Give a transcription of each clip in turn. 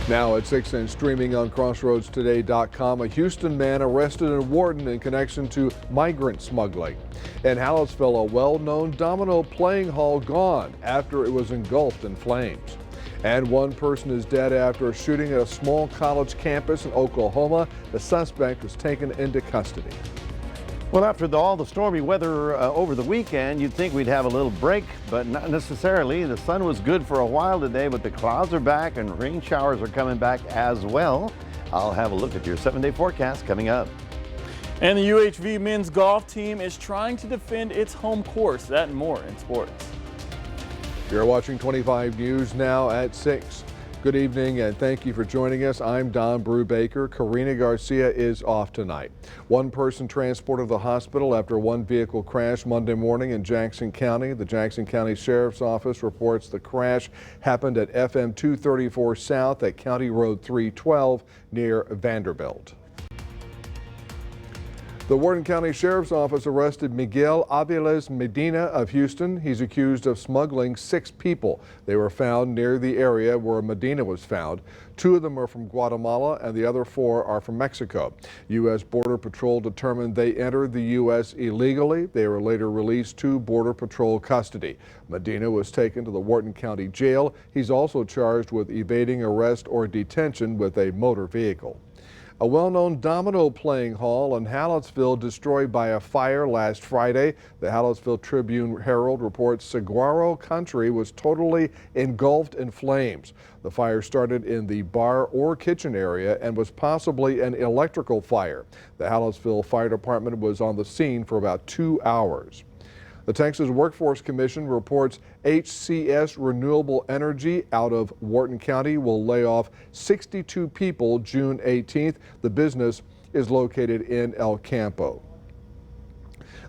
Now at 6 and streaming on crossroadstoday.com, a Houston man arrested in Wharton in connection to migrant smuggling. In Hallettsville, a well-known domino playing hall gone after it was engulfed in flames. And one person is dead after a shooting at a small college campus in Oklahoma. The suspect was taken into custody. Well, after all the stormy weather over the weekend, you'd think we'd have a little break, but not necessarily. The sun was good for a while today, but the clouds are back and rain showers are coming back as well. I'll have a look at your 7-day forecast coming up. And the UHV men's golf team is trying to defend its home course. That and more in sports. You're watching 25 News now at 6. Good evening and thank you for joining us. I'm Don Brubaker. Karina Garcia is off tonight. One person transported to the hospital after one vehicle crashed Monday morning in Jackson County. The Jackson County Sheriff's Office reports the crash happened at FM 234 South at County Road 312 near Vanderbilt. The Wharton County Sheriff's Office arrested Miguel Aviles Medina of Houston. He's accused of smuggling 6 people. They were found near the area where Medina was found. 2 of them are from Guatemala and the other 4 are from Mexico. U.S. Border Patrol determined they entered the U.S. illegally. They were later released to Border Patrol custody. Medina was taken to the Wharton County Jail. He's also charged with evading arrest or detention with a motor vehicle. A well-known domino playing hall in Hallettsville destroyed by a fire last Friday. The Hallettsville Tribune-Herald reports Saguaro Country was totally engulfed in flames. The fire started in the bar or kitchen area and was possibly an electrical fire. The Hallettsville Fire Department was on the scene for about 2 hours. The Texas Workforce Commission reports HCS Renewable Energy out of Wharton County will lay off 62 people June 18th. The business is located in El Campo.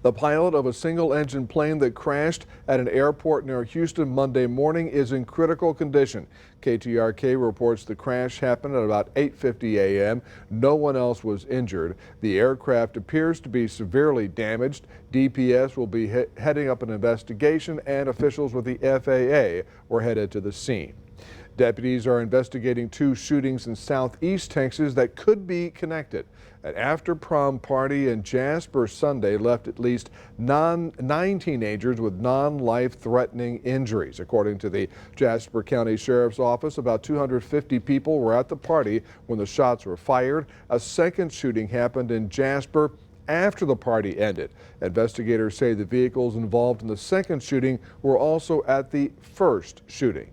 The pilot of a single-engine plane that crashed at an airport near Houston Monday morning is in critical condition. KTRK reports the crash happened at about 8:50 a.m. No one else was injured. The aircraft appears to be severely damaged. DPS will be heading up an investigation, and officials with the FAA were headed to the scene. Deputies are investigating 2 shootings in southeast Texas that could be connected. An after-prom party in Jasper Sunday left at least 9 teenagers with non-life-threatening injuries. According to the Jasper County Sheriff's Office, about 250 people were at the party when the shots were fired. A second shooting happened in Jasper after the party ended. Investigators say the vehicles involved in the second shooting were also at the first shooting.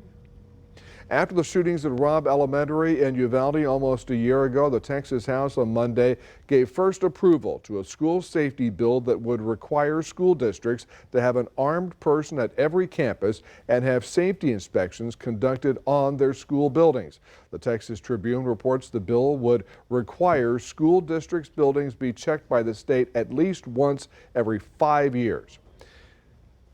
After the shootings at Robb Elementary in Uvalde almost a year ago, the Texas House on Monday gave first approval to a school safety bill that would require school districts to have an armed person at every campus and have safety inspections conducted on their school buildings. The Texas Tribune reports the bill would require school districts' buildings be checked by the state at least once every 5 years.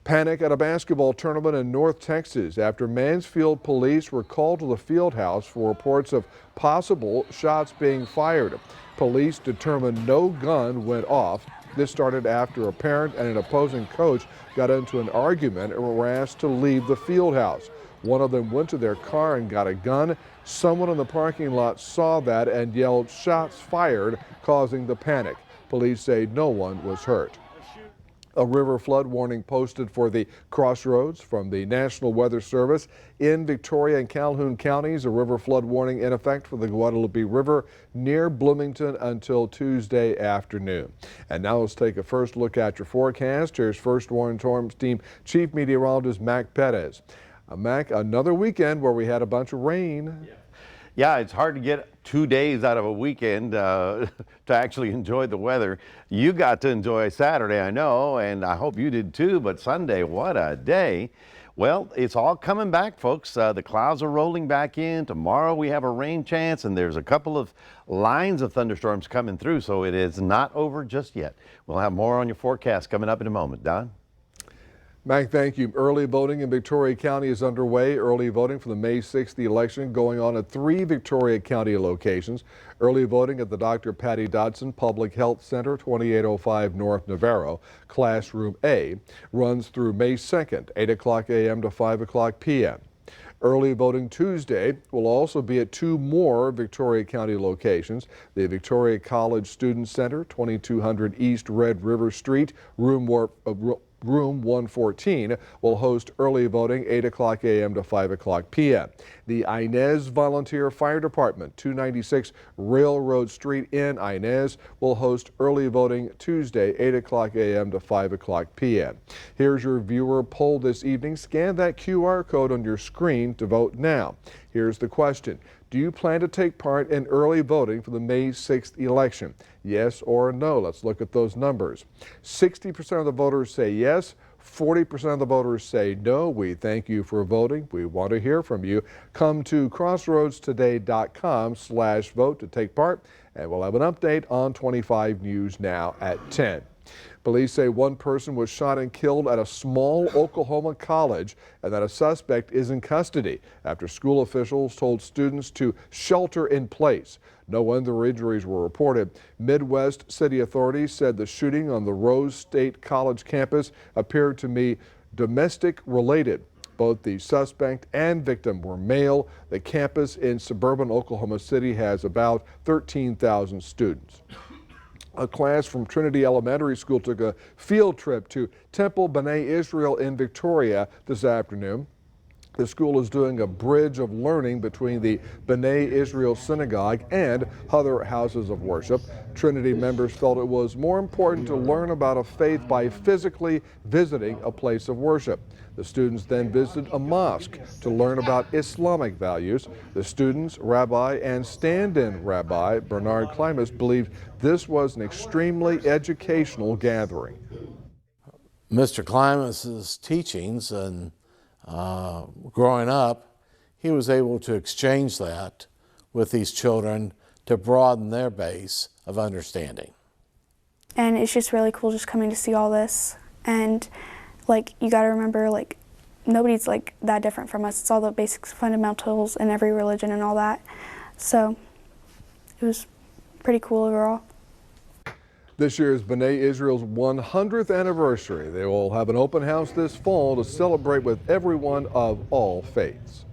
Panic at a basketball tournament in North Texas after Mansfield police were called to the field house for reports of possible shots being fired. Police determined no gun went off. This started after a parent and an opposing coach got into an argument and were asked to leave the field house. One of them went to their car and got a gun. Someone in the parking lot saw that and yelled "shots fired," causing the panic. Police say no one was hurt. A river flood warning posted for the Crossroads from the National Weather Service. In Victoria and Calhoun counties, a river flood warning in effect for the Guadalupe River near Bloomington until Tuesday afternoon. And now let's take a first look at your forecast. Here's First Warning Storms Team Chief Meteorologist Mac Perez. Mac, another weekend where we had a bunch of rain. Yeah, it's hard to get 2 days out of a weekend to actually enjoy the weather. You got to enjoy Saturday, I know, and I hope you did too, but Sunday, what a day. Well, it's all coming back, folks. The clouds are rolling back in. Tomorrow we have a rain chance, and there's a couple of lines of thunderstorms coming through, so it is not over just yet. We'll have more on your forecast coming up in a moment. Don? Mac, thank you. Early voting in Victoria County is underway. Early voting for the May 6th election going on at 3 Victoria County locations. Early voting at the Dr. Patty Dodson Public Health Center, 2805 North Navarro, Classroom A, runs through May 2nd, 8 o'clock a.m. to 5 o'clock p.m. Early voting Tuesday will also be at 2 more Victoria County locations. The Victoria College Student Center, 2200 East Red River Street, room 114, will host early voting 8 o'clock a.m. to 5 o'clock p.m. The Inez Volunteer Fire Department, 296 Railroad Street in Inez, will host early voting Tuesday 8 o'clock a.m. to 5 o'clock p.m. Here's your viewer poll this evening. Scan that QR code on your screen to vote now. Here's the question. Do you plan to take part in early voting for the May 6th election? Yes or no? Let's look at those numbers. 60% of the voters say yes. 40% of the voters say no. We thank you for voting. We want to hear from you. Come to crossroadstoday.com/vote to take part, and we'll have an update on 25 News Now at 10. Police say one person was shot and killed at a small Oklahoma college and that a suspect is in custody after school officials told students to shelter in place. No other injuries were reported. Midwest city authorities said the shooting on the Rose State College campus appeared to be domestic related. Both the suspect and victim were male. The campus in suburban Oklahoma City has about 13,000 students. A class from Trinity Elementary School took a field trip to Temple B'nai Israel in Victoria this afternoon. The school is doing a bridge of learning between the B'nai Israel Synagogue and other houses of worship. Trinity members felt it was more important to learn about a faith by physically visiting a place of worship. The students then visited a mosque to learn about Islamic values. The students, rabbi, and stand-in rabbi Bernard Klimas believed this was an extremely educational gathering. Mr. Klimas's teachings and growing up, he was able to exchange that with these children to broaden their base of understanding. And it's just really cool just coming to see all this. And like, you got to remember, like, nobody's like that different from us. It's all the basic fundamentals in every religion and all that. So it was pretty cool overall. This year is B'nai Israel's 100th anniversary. They will have an open house this fall to celebrate with everyone of all faiths.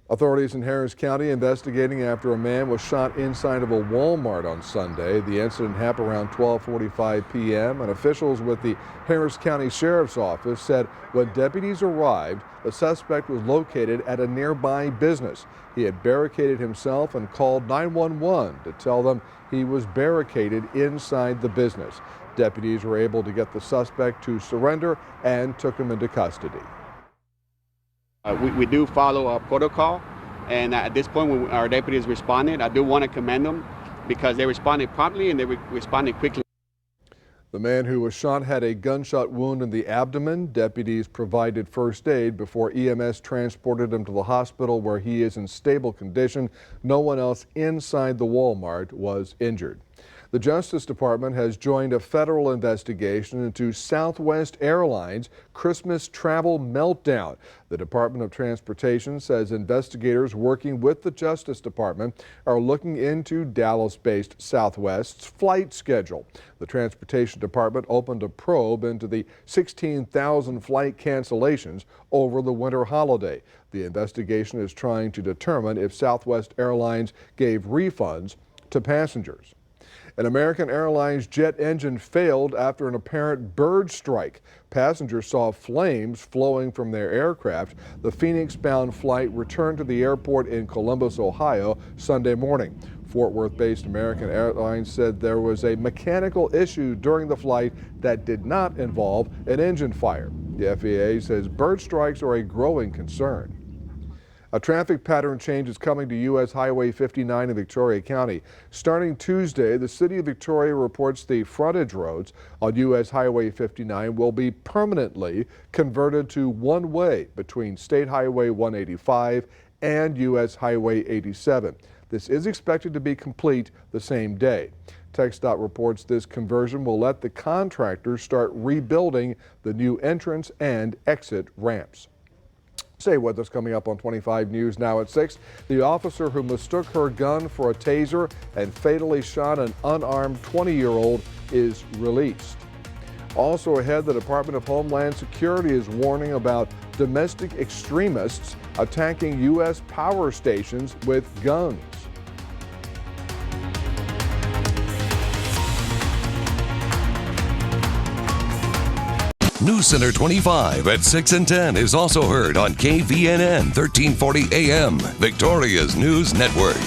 Authorities in Harris County investigating after a man was shot inside of a Walmart on Sunday. The incident happened around 12:45 p.m. and officials with the Harris County Sheriff's Office said when deputies arrived, the suspect was located at a nearby business. He had barricaded himself and called 911 to tell them he was barricaded inside the business. Deputies were able to get the suspect to surrender and took him into custody. We do follow a protocol, and at this point when our deputies responded, I do want to commend them because they responded promptly and they responded quickly. The man who was shot had a gunshot wound in the abdomen. Deputies provided first aid before EMS transported him to the hospital where he is in stable condition. No one else inside the Walmart was injured. The Justice Department has joined a federal investigation into Southwest Airlines' Christmas travel meltdown. The Department of Transportation says investigators working with the Justice Department are looking into Dallas-based Southwest's flight schedule. The Transportation Department opened a probe into the 16,000 flight cancellations over the winter holiday. The investigation is trying to determine if Southwest Airlines gave refunds to passengers. An American Airlines jet engine failed after an apparent bird strike. Passengers saw flames flowing from their aircraft. The Phoenix-bound flight returned to the airport in Columbus, Ohio, Sunday morning. Fort Worth-based American Airlines said there was a mechanical issue during the flight that did not involve an engine fire. The FAA says bird strikes are a growing concern. A traffic pattern change is coming to U.S. Highway 59 in Victoria County. Starting Tuesday, the City of Victoria reports the frontage roads on U.S. Highway 59 will be permanently converted to one-way between State Highway 185 and U.S. Highway 87. This is expected to be complete the same day. TxDOT reports this conversion will let the contractors start rebuilding the new entrance and exit ramps. Stay with us. Coming up on 25 News Now at 6. The officer who mistook her gun for a taser and fatally shot an unarmed 20-year-old is released. Also ahead, the Department of Homeland Security is warning about domestic extremists attacking U.S. power stations with guns. News Center 25 at 6 and 10 is also heard on KVNN 1340 AM, Victoria's News Network.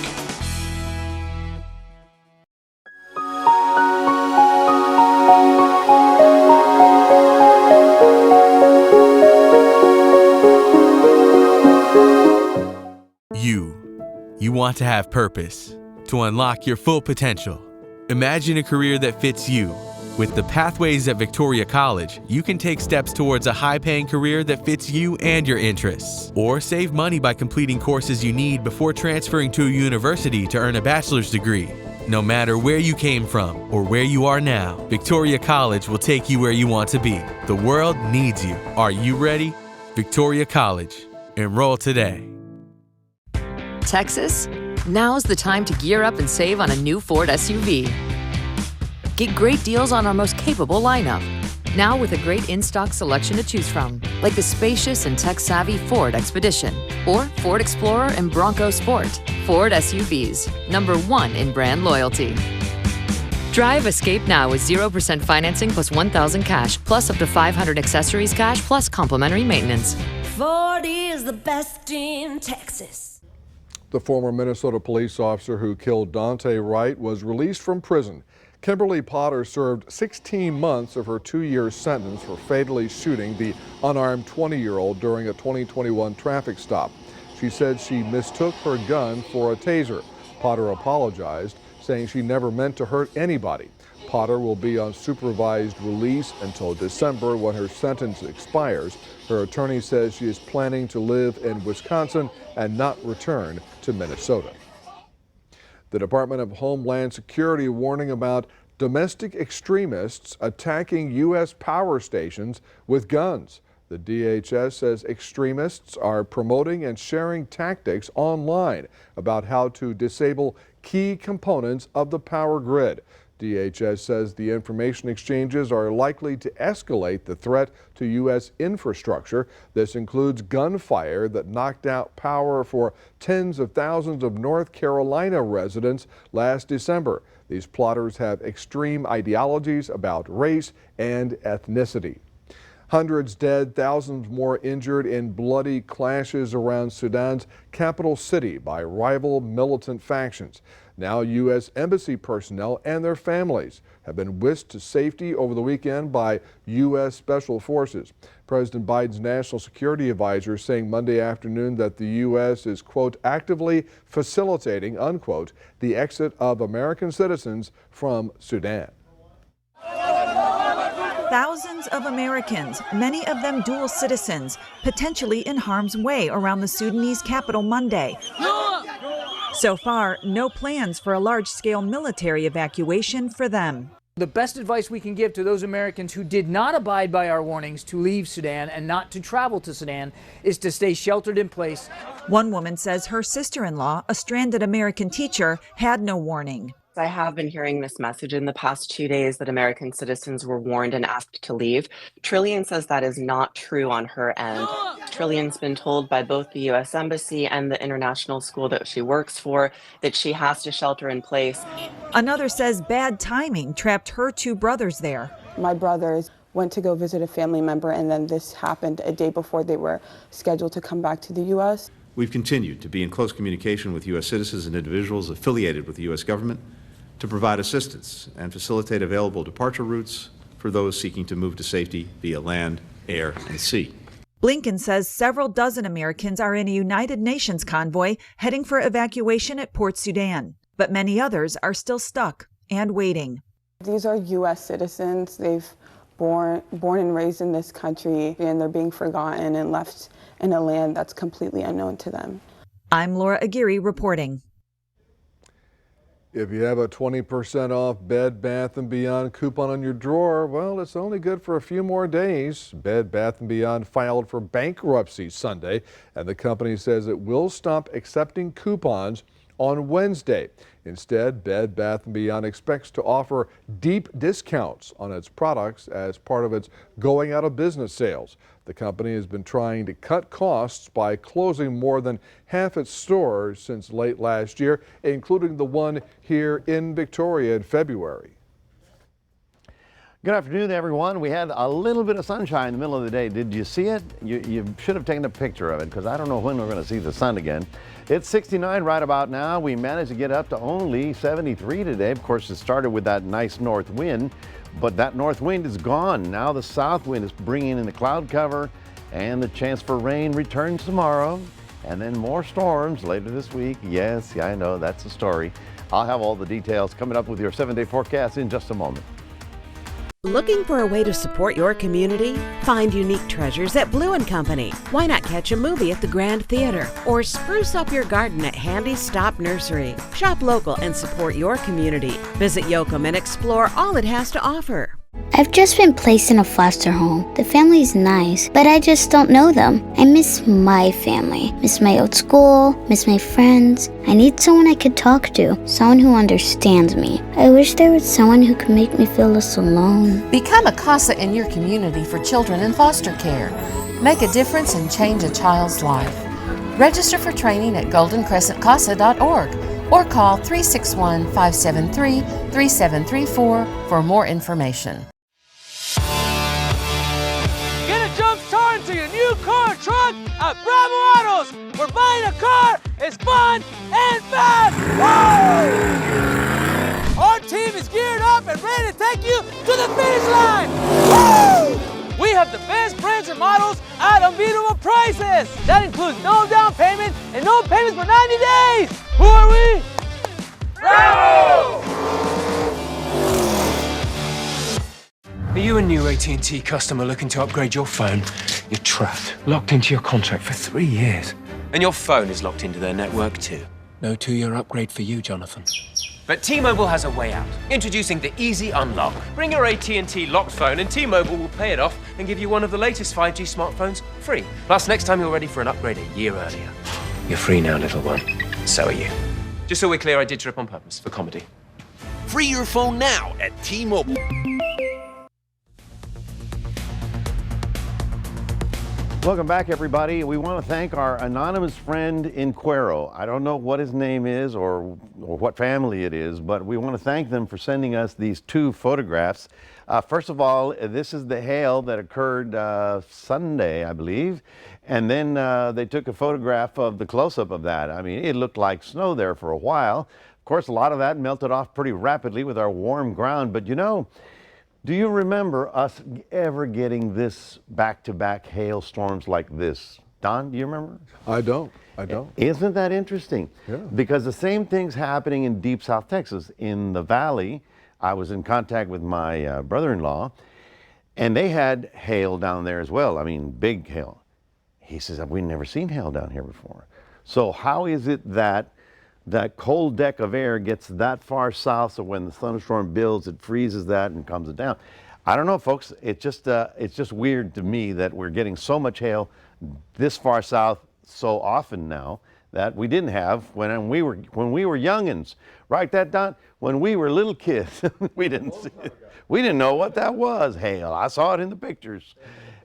You want to have purpose, to unlock your full potential. Imagine a career that fits you. With the Pathways at Victoria College, you can take steps towards a high-paying career that fits you and your interests. Or save money by completing courses you need before transferring to a university to earn a bachelor's degree. No matter where you came from or where you are now, Victoria College will take you where you want to be. The world needs you. Are you ready? Victoria College. Enroll today. Texas? Now's the time to gear up and save on a new Ford SUV. Get great deals on our most capable lineup. Now with a great in-stock selection to choose from, like the spacious and tech-savvy Ford Expedition or Ford Explorer and Bronco Sport. Ford SUVs, #1 in brand loyalty. Drive Escape now with 0% financing plus $1,000 cash, plus up to $500 accessories cash, plus complimentary maintenance. Ford is the best in Texas. The former Minnesota police officer who killed Dante Wright was released from prison. Kimberly Potter served 16 months of her 2-year sentence for fatally shooting the unarmed 20-year-old during a 2021 traffic stop. She said she mistook her gun for a taser. Potter apologized, saying she never meant to hurt anybody. Potter will be on supervised release until December when her sentence expires. Her attorney says she is planning to live in Wisconsin and not return to Minnesota. The Department of Homeland Security warning about domestic extremists attacking U.S. power stations with guns. The DHS says extremists are promoting and sharing tactics online about how to disable key components of the power grid. DHS says the information exchanges are likely to escalate the threat to U.S. infrastructure. This includes gunfire that knocked out power for tens of thousands of North Carolina residents last December. These plotters have extreme ideologies about race and ethnicity. Hundreds dead, thousands more injured in bloody clashes around Sudan's capital city by rival militant factions. Now U.S. Embassy personnel and their families have been whisked to safety over the weekend by U.S. Special Forces. President Biden's national security advisor saying Monday afternoon that the U.S. is, quote, actively facilitating, unquote, the exit of American citizens from Sudan. Thousands of Americans, many of them dual citizens, potentially in harm's way around the Sudanese capital Monday. So far, no plans for a large-scale military evacuation for them. The best advice we can give to those Americans who did not abide by our warnings to leave Sudan and not to travel to Sudan is to stay sheltered in place. One woman says her sister-in-law, a stranded American teacher, had no warning. I have been hearing this message in the past 2 days that American citizens were warned and asked to leave. Trillian says that is not true on her end. Trillian's been told by both the U.S. Embassy and the international school that she works for that she has to shelter in place. Another says bad timing trapped her 2 brothers there. My brothers went to go visit a family member, and then this happened a day before they were scheduled to come back to the U.S. We've continued to be in close communication with U.S. citizens and individuals affiliated with the U.S. government to provide assistance and facilitate available departure routes for those seeking to move to safety via land, air, and sea. Blinken says several dozen Americans are in a United Nations convoy heading for evacuation at Port Sudan, but many others are still stuck and waiting. These are U.S. citizens. They've born and raised in this country, and they're being forgotten and left in a land that's completely unknown to them. I'm Laura Aguirre reporting. If you have a 20% off Bed Bath & Beyond coupon on your drawer, well, it's only good for a few more days. Bed Bath & Beyond filed for bankruptcy Sunday, and the company says it will stop accepting coupons on Wednesday. Instead, Bed Bath & Beyond expects to offer deep discounts on its products as part of its going out of business sales. The company has been trying to cut costs by closing more than half its stores since late last year, including the one here in Victoria in February. Good afternoon, everyone. We had a little bit of sunshine in the middle of the day. Did you see it? You should have taken a picture of it, because I don't know when we're going to see the sun again. It's 69 right about now. We managed to get up to only 73 today. Of course, it started with that nice north wind, but that north wind is gone. Now the south wind is bringing in the cloud cover, and the chance for rain returns tomorrow, and then more storms later this week. Yes, yeah, I know, that's the story. I'll have all the details coming up with your 7-day forecast in just a moment. Looking for a way to support your community? Find unique treasures at Blue & Company. Why not catch a movie at the Grand Theater or spruce up your garden at Handy Stop Nursery? Shop local and support your community. Visit Yoakum and explore all it has to offer. I've just been placed in a foster home. The family's nice, but I just don't know them. I miss my family, miss my old school, miss my friends. I need someone I could talk to, someone who understands me. I wish there was someone who could make me feel less alone. Become a CASA in your community for children in foster care. Make a difference and change a child's life. Register for training at goldencrescentcasa.org or call 361-573-3734 for more information. Get a jump start into your new car or truck at Bravo Autos, where buying a car is fun and fast. Woo! Our team is geared up and ready to take you to the finish line. Woo! We have the best brands and models at unbeatable prices. That includes no down payment and no payments for 90 days. Who are we? Bravo! Are you a new AT&T customer looking to upgrade your phone? You're trapped, locked into your contract for 3 years. And your phone is locked into their network too. No 2-year upgrade for you, Jonathan. But T-Mobile has a way out. Introducing the Easy Unlock. Bring your AT&T locked phone and T-Mobile will pay it off and give you one of the latest 5G smartphones free. Plus, next time you're ready for an upgrade a year earlier. You're free now, little one. So are you. Just so we're clear, I did trip on purpose for comedy. Free your phone now at T-Mobile. Welcome back, everybody. We want to thank our anonymous friend in Cuero. I don't know what his name is or what family it is, but we want to thank them for sending us these 2 photographs. First of all, this is the hail that occurred Sunday, I believe. And then they took a photograph of the close-up of that. I mean, it looked like snow there for a while. Of course, a lot of that melted off pretty rapidly with our warm ground. But you know, do you remember us ever getting this back-to-back hailstorms like this? Don, do you remember? I don't. Isn't that interesting? Yeah. Because the same thing's happening in deep South Texas. In the valley, I was in contact with my brother-in-law, and they had hail down there as well. I mean, big hail. He says, we've never seen hail down here before. So how is it that that cold deck of air gets that far south, so when the thunderstorm builds, it freezes that and comes it down? I don't know, folks. It's just weird to me that we're getting so much hail this far south so often now that we didn't have when we were youngins. Right, that Don? When we were little kids, we didn't see it. We didn't know what that was, hail. I saw it in the pictures.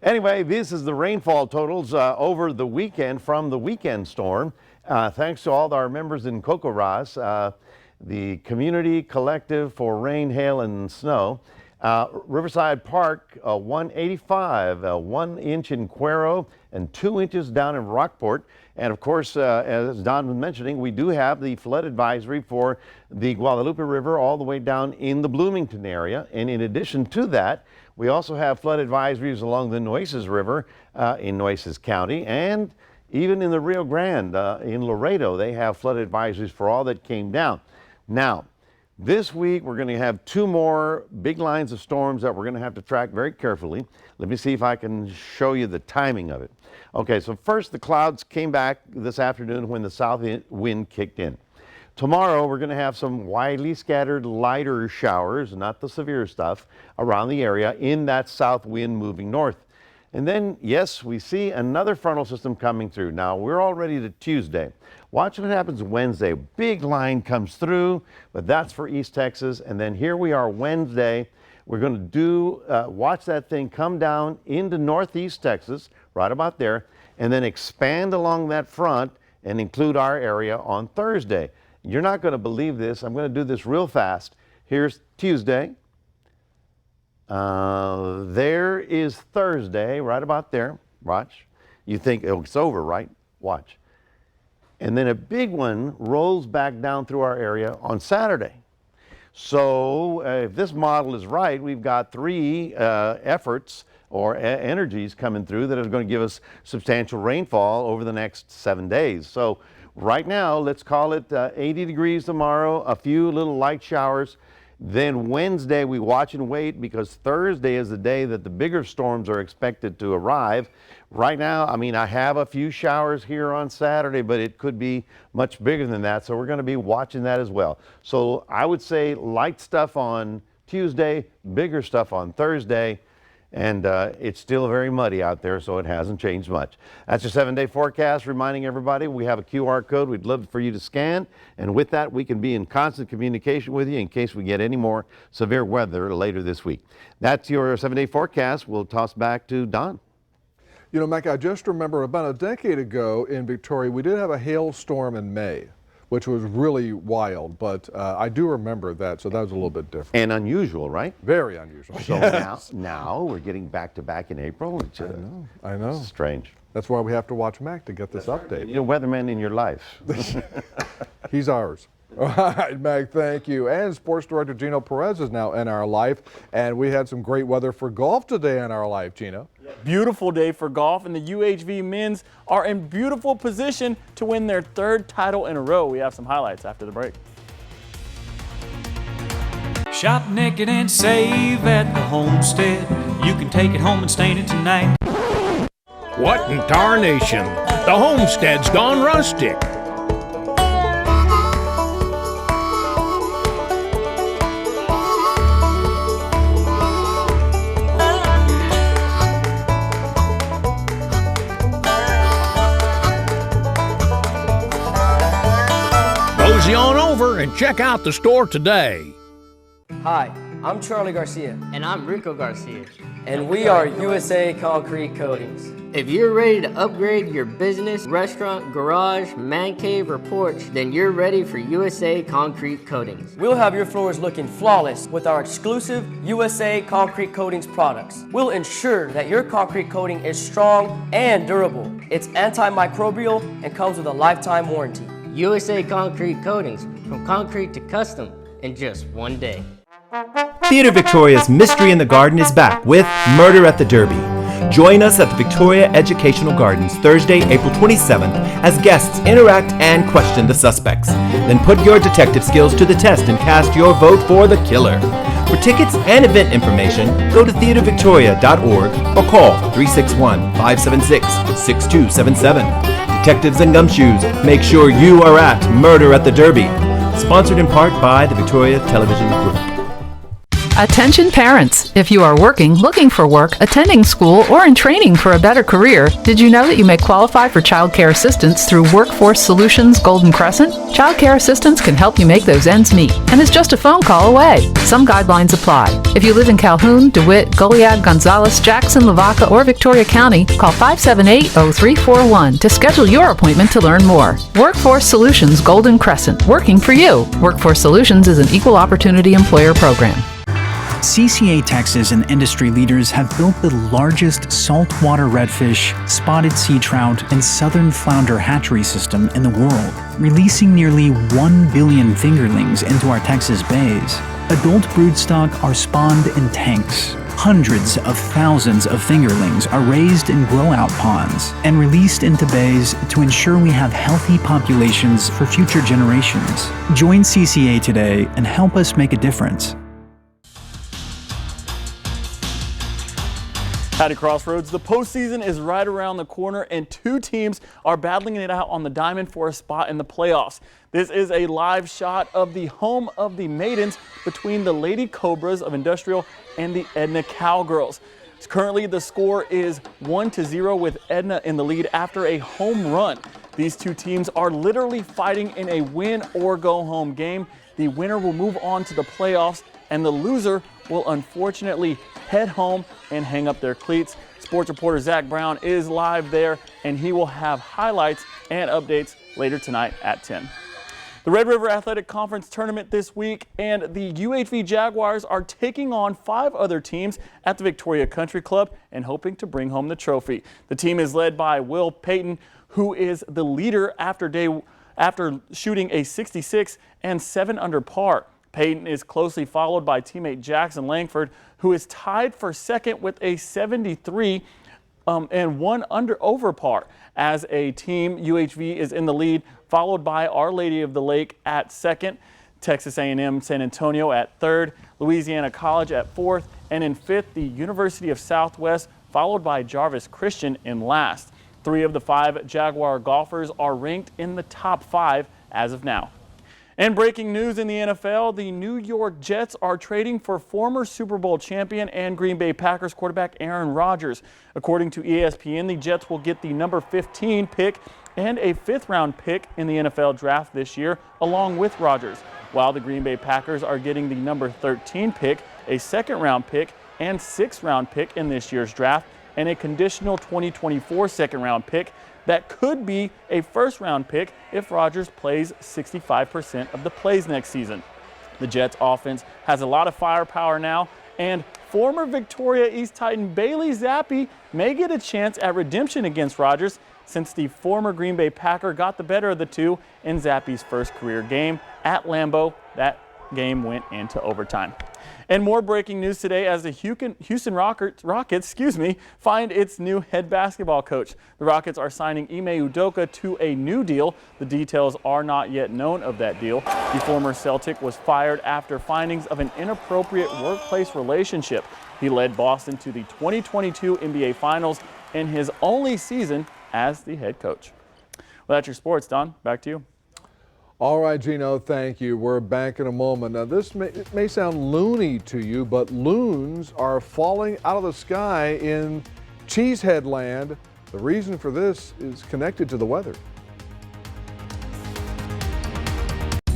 Anyway, this is the rainfall totals over the weekend from the weekend storm. Thanks to all our members in Cocoras, the Community Collective for Rain, Hail, and Snow. Riverside Park, 185, 1 inch in Cuero, and 2 inches down in Rockport. And of course, as Don was mentioning, we do have the flood advisory for the Guadalupe River all the way down in the Bloomington area. And in addition to that, we also have flood advisories along the Nueces River in Nueces County, and even in the Rio Grande in Laredo, they have flood advisories for all that came down. Now, this week, we're going to have 2 more big lines of storms that we're going to have to track very carefully. Let me see if I can show you the timing of it. Okay, so first the clouds came back this afternoon when the south wind kicked in. Tomorrow, we're going to have some widely scattered lighter showers, not the severe stuff, around the area in that south wind moving north. And then, yes, we see another frontal system coming through. Now, we're already to Tuesday. Watch what happens Wednesday. Big line comes through, but that's for East Texas. And then here we are Wednesday. We're going to watch that thing come down into Northeast Texas, right about there, and then expand along that front and include our area on Thursday. You're not going to believe this. I'm going to do this real fast. Here's Tuesday. There is Thursday, right about there. Watch. You think, oh, it's over, right? Watch. And then a big one rolls back down through our area on Saturday. So if this model is right, we've got 3 efforts or energies coming through that are going to give us substantial rainfall over the next 7 days. So right now, let's call it 80 degrees tomorrow, a few little light showers. Then Wednesday, we watch and wait because Thursday is the day that the bigger storms are expected to arrive. Right now, I mean, I have a few showers here on Saturday, but it could be much bigger than that. So we're going to be watching that as well. So I would say light stuff on Tuesday, bigger stuff on Thursday. And it's still very muddy out there, so it hasn't changed much. That's your 7-day forecast, reminding everybody we have a QR code we'd love for you to scan. And with that, we can be in constant communication with you in case we get any more severe weather later this week. That's your 7-day forecast. We'll toss back to Don. You know, Mike, I just remember about a decade ago in Victoria, we did have a hailstorm in May, which was really wild, but I do remember that, so that was a little bit different. And unusual, right? Very unusual. So yes. now we're getting back to back in April. It's, I know. Strange. That's why we have to watch Mac to get this update. You know, weatherman in your life. He's ours. All right, Mac, thank you. And Sports Director Gino Perez is now in our life, and we had some great weather for golf today in our life, Gino. Beautiful day for golf, and the UHV men's are in beautiful position to win their 3rd title in a row. We have some highlights after the break. Shop naked and save at the Homestead. You can take it home and stain it tonight. What in tarnation? The Homestead's gone rustic. Mosey on over and check out the store today. Hi, I'm Charlie Garcia. And I'm Rico Garcia. And we are USA Concrete Coatings. If you're ready to upgrade your business, restaurant, garage, man cave, or porch, then you're ready for USA Concrete Coatings. We'll have your floors looking flawless with our exclusive USA Concrete Coatings products. We'll ensure that your concrete coating is strong and durable. It's antimicrobial and comes with a lifetime warranty. USA Concrete Coatings, from concrete to custom in just one day. Theatre Victoria's Mystery in the Garden is back with Murder at the Derby. Join us at the Victoria Educational Gardens Thursday, April 27th as guests interact and question the suspects. Then put your detective skills to the test and cast your vote for the killer. For tickets and event information, go to theatervictoria.org or call 361-576-6277. Detectives and gumshoes, make sure you are at Murder at the Derby. Sponsored in part by the Victoria Television Group. Attention parents! If you are working, looking for work, attending school, or in training for a better career, did you know that you may qualify for child care assistance through Workforce Solutions Golden Crescent? Child care assistance can help you make those ends meet and is just a phone call away. Some guidelines apply. If you live in Calhoun, DeWitt, Goliad, Gonzales, Jackson, Lavaca, or Victoria County, call 578-0341 to schedule your appointment to learn more. Workforce Solutions Golden Crescent, working for you. Workforce Solutions is an equal opportunity employer program. CCA Texas and industry leaders have built the largest saltwater redfish, spotted sea trout, and southern flounder hatchery system in the world, releasing nearly 1 billion fingerlings into our Texas bays. Adult broodstock are spawned in tanks. Hundreds of thousands of fingerlings are raised in grow-out ponds and released into bays to ensure we have healthy populations for future generations. Join CCA today and help us make a difference. At Crossroads, the postseason is right around the corner and 2 teams are battling it out on the diamond for a spot in the playoffs. This is a live shot of the home of the Maidens between the Lady Cobras of Industrial and the Edna Cowgirls. Currently, the score is 1-0 with Edna in the lead after a home run. These two teams are literally fighting in a win or go home game. The winner will move on to the playoffs, and the loser will unfortunately head home and hang up their cleats. Sports reporter Zach Brown is live there, and he will have highlights and updates later tonight at 10. The Red River Athletic Conference tournament this week, and the UHV Jaguars are taking on 5 other teams at the Victoria Country Club and hoping to bring home the trophy. The team is led by Will Payton, who is the leader after shooting a 66 and 7 under par. Payton is closely followed by teammate Jackson Langford, who is tied for second with a 73 and 1 under over par. As a team, UHV is in the lead, followed by Our Lady of the Lake at second, Texas A&M San Antonio at third, Louisiana College at fourth, and in fifth, the University of Southwest, followed by Jarvis Christian in last. 3 of the 5 Jaguar golfers are ranked in the top 5 as of now. And breaking news in the NFL, the New York Jets are trading for former Super Bowl champion and Green Bay Packers quarterback Aaron Rodgers. According to ESPN, the Jets will get the number 15 pick and a 5th-round pick in the NFL draft this year, along with Rodgers, while the Green Bay Packers are getting the number 13 pick, a 2nd-round pick, and 6th-round pick in this year's draft, and a conditional 2024 2nd-round pick that could be a 1st-round pick if Rodgers plays 65% of the plays next season. The Jets offense has a lot of firepower now, and former Victoria East Titan Bailey Zappi may get a chance at redemption against Rodgers, since the former Green Bay Packer got the better of the two in Zappi's first career game at Lambeau. That game went into overtime. And more breaking news today as the Houston Rockets find its new head basketball coach. The Rockets are signing Ime Udoka to a new deal. The details are not yet known of that deal. The former Celtic was fired after findings of an inappropriate workplace relationship. He led Boston to the 2022 NBA Finals in his only season as the head coach. Well, that's your sports, Don. Back to you. All right, Gino, thank you. We're back in a moment. Now, this may sound loony to you, but loons are falling out of the sky in Cheesehead land. The reason for this is connected to the weather.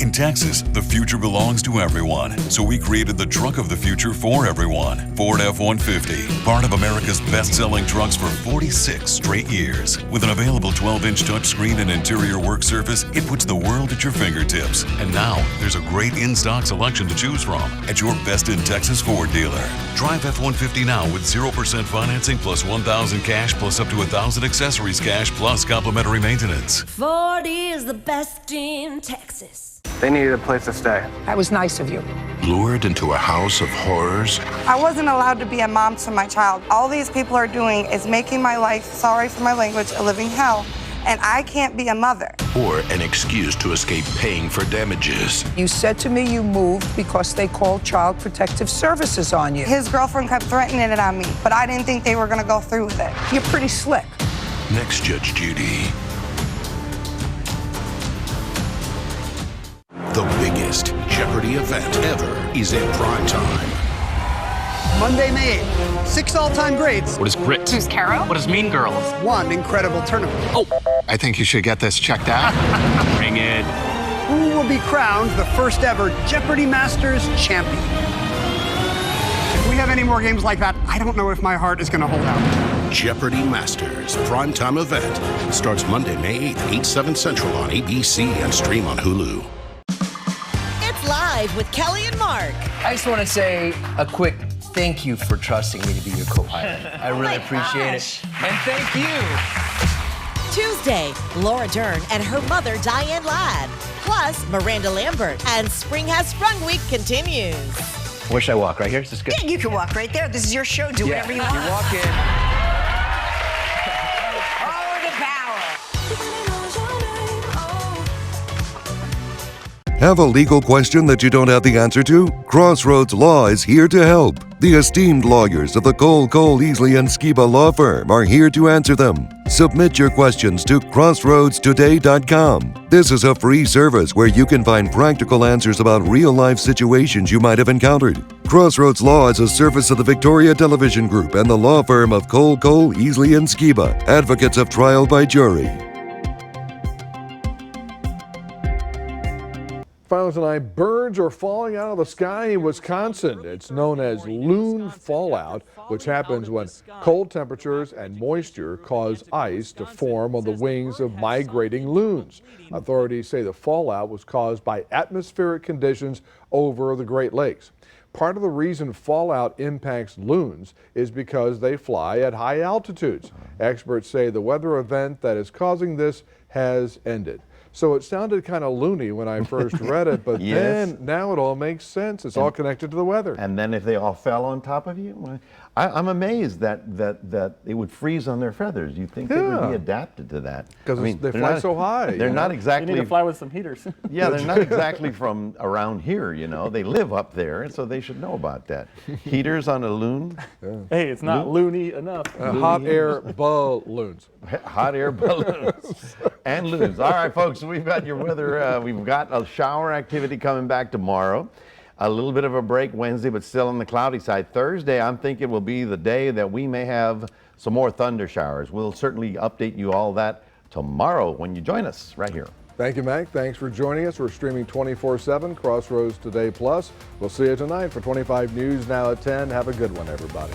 In Texas, the future belongs to everyone, so we created the truck of the future for everyone. Ford F-150, part of America's best-selling trucks for 46 straight years. With an available 12-inch touchscreen and interior work surface, it puts the world at your fingertips. And now, there's a great in-stock selection to choose from at your best in Texas Ford dealer. Drive F-150 now with 0% financing plus $1,000 cash plus up to $1,000 accessories cash plus complimentary maintenance. Ford is the best in Texas. They needed a place to stay. That was nice of you. Lured into a house of horrors? I wasn't allowed to be a mom to my child. All these people are doing is making my life, sorry for my language, a living hell. And I can't be a mother. Or an excuse to escape paying for damages. You said to me you moved because they called Child Protective Services on you. His girlfriend kept threatening it on me, but I didn't think they were going to go through with it. You're pretty slick. Next, Judge Judy. The biggest Jeopardy event ever is in prime time. Monday, May 8th. 6 all-time greats. What is grit? Who's Caro? What is Mean Girls? One incredible tournament. Oh, I think you should get this checked out. Bring it. Who will be crowned the first ever Jeopardy Masters champion? If we have any more games like that, I don't know if my heart is going to hold out. Jeopardy Masters primetime event starts Monday, May 8th, 8/7 Central on ABC and stream on Hulu. Live with Kelly and Mark. I just want to say a quick thank you for trusting me to be your co-pilot. I really appreciate it. And thank you. Tuesday, Laura Dern and her mother, Diane Ladd. Plus, Miranda Lambert. And Spring Has Sprung Week continues. Where should I walk? Right here? Is this good? Yeah, you can walk right there. This is your show. Do whatever you want. You walk in. Power to power. Have a legal question that you don't have the answer to? Crossroads Law is here to help. The esteemed lawyers of the Cole, Easley & Skiba law firm are here to answer them. Submit your questions to crossroadstoday.com. This is a free service where you can find practical answers about real-life situations you might have encountered. Crossroads Law is a service of the Victoria Television Group and the law firm of Cole, Easley & Skiba, advocates of trial by jury. Finally tonight, birds are falling out of the sky in Wisconsin. It's known as loon fallout, which happens when cold temperatures and moisture cause ice to form on the wings of migrating loons. Authorities say the fallout was caused by atmospheric conditions over the Great Lakes. Part of the reason fallout impacts loons is because they fly at high altitudes. Experts say the weather event that is causing this has ended. So it sounded kind of loony when I first read it, but Yes. then now it all makes sense. It's all connected to the weather. And then if they all fell on top of you, well, I'm amazed that it would freeze on their feathers. You'd think they would be adapted to that. Because they they're fly not- so high. They're not exactly. You need to fly with some heaters. Yeah, they're not exactly from around here, you know. They live up there, and so they should know about that. Heaters on a loon. Hey, it's not loony enough. Hot air balloons. Hot air balloons and loons. All right, folks, we've got your weather. We've got a shower activity coming back tomorrow. A little bit of a break Wednesday, but still on the cloudy side. Thursday, I'm thinking will be the day that we may have some more thunder showers. We'll certainly update you all that tomorrow when you join us right here. Thank you, Mac. Thanks for joining us. We're streaming 24/7, Crossroads Today Plus. We'll see you tonight for 25 News now at 10. Have a good one, everybody.